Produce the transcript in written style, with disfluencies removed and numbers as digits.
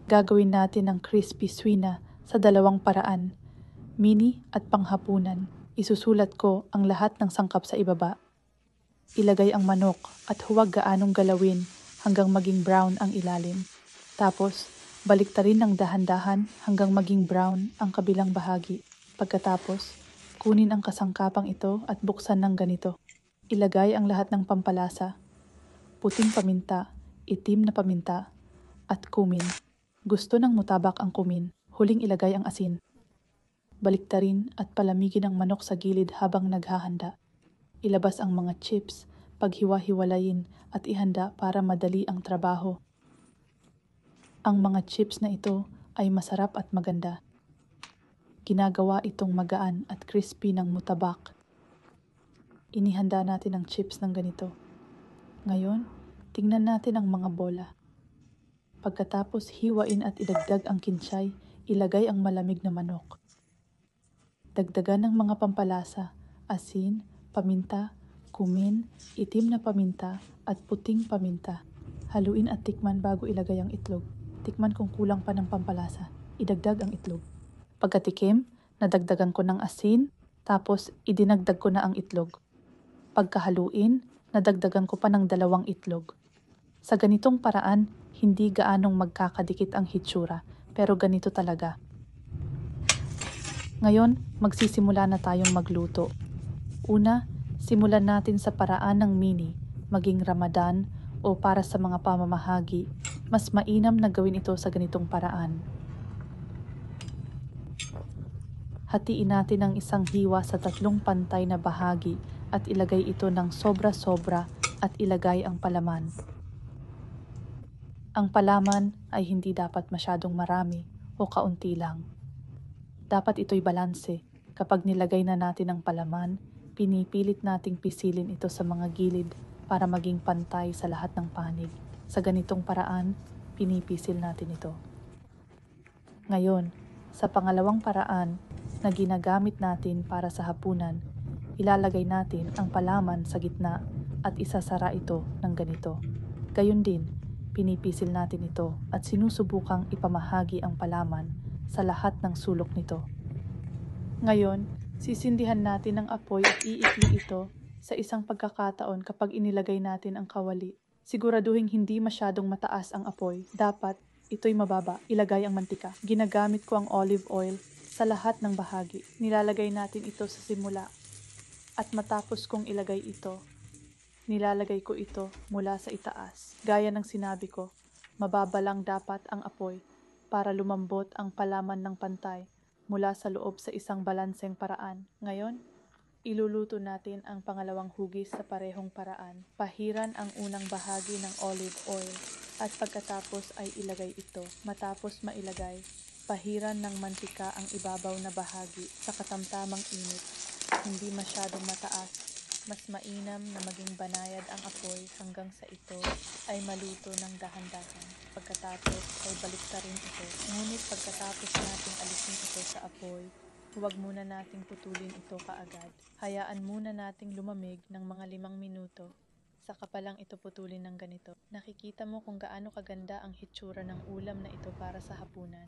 Gagawin natin ang crispy swina sa dalawang paraan, mini at panghapunan. Isusulat ko ang lahat ng sangkap sa ibaba. Ilagay ang manok at huwag gaanong galawin hanggang maging brown ang ilalim. Tapos, baliktarin ng dahan-dahan hanggang maging brown ang kabilang bahagi. Pagkatapos, kunin ang kasangkapang ito at buksan ng ganito. Ilagay ang lahat ng pampalasa, puting paminta, itim na paminta, at kumin. Gusto ng mutabak ang kumin, huling ilagay ang asin. Baliktarin at palamigin ang manok sa gilid habang naghahanda. Ilabas ang mga chips, paghiwa-hiwalayin at ihanda para madali ang trabaho. Ang mga chips na ito ay masarap at maganda. Ginagawa itong magaan at crispy ng mutabak. Inihanda natin ang chips ng ganito. Ngayon, tingnan natin ang mga bola. Pagkatapos hiwain at idagdag ang kinsay, ilagay ang malamig na manok. Dagdagan ng mga pampalasa, asin, paminta, kumin, itim na paminta at puting paminta. Haluin at tikman bago ilagay ang itlog. Tikman kung kulang pa ng pampalasa. Idagdag ang itlog. Pagkatikim, nadagdagan ko ng asin, tapos idinagdag ko na ang itlog. Pagkahaluin, nadagdagan ko pa ng 2 itlog. Sa ganitong paraan, hindi gaanong magkakadikit ang hitsura, pero ganito talaga. Ngayon, magsisimula na tayong magluto. Una, simulan natin sa paraan ng mini, maging Ramadan o para sa mga pamamahagi. Mas mainam na gawin ito sa ganitong paraan. Hatiin natin ang isang hiwa sa 3 pantay na bahagi at ilagay ito ng sobra-sobra at ilagay ang palaman. Ang palaman ay hindi dapat masyadong marami o kaunti lang. Dapat ito'y balanse. Kapag nilagay na natin ang palaman, pinipilit nating pisilin ito sa mga gilid para maging pantay sa lahat ng panig. Sa ganitong paraan, pinipisil natin ito. Ngayon, sa pangalawang paraan na ginagamit natin para sa hapunan, ilalagay natin ang palaman sa gitna at isasara ito ng ganito. Gayon din, pinipisil natin ito at sinusubukang ipamahagi ang palaman sa lahat ng sulok nito. Ngayon, sisindihan natin ang apoy at iikli ito sa isang pagkakataon kapag inilagay natin ang kawali. Siguraduhin hindi masyadong mataas ang apoy. Dapat ito'y mababa. Ilagay ang mantika. Ginagamit ko ang olive oil sa lahat ng bahagi. Nilalagay natin ito sa simula. At matapos kong ilagay ito, nilalagay ko ito mula sa itaas. Gaya ng sinabi ko, mababa lang dapat ang apoy para lumambot ang palaman ng pantay mula sa loob sa isang balanseng paraan. Ngayon, iluluto natin ang pangalawang hugis sa parehong paraan. Pahiran ang unang bahagi ng olive oil at pagkatapos ay ilagay ito. Matapos mailagay, pahiran ng mantika ang ibabaw na bahagi sa katamtamang init. Hindi masyadong mataas. Mas mainam na maging banayad ang apoy hanggang sa ito ay maluto ng dahan-dahan. Pagkatapos ay baliktarin ito. Ngunit pagkatapos nating alisin ito sa apoy, huwag muna nating putulin ito kaagad. Hayaan muna nating lumamig ng mga 5 minuto. Saka pa lang ito putulin ng ganito. Nakikita mo kung gaano kaganda ang hitsura ng ulam na ito para sa hapunan.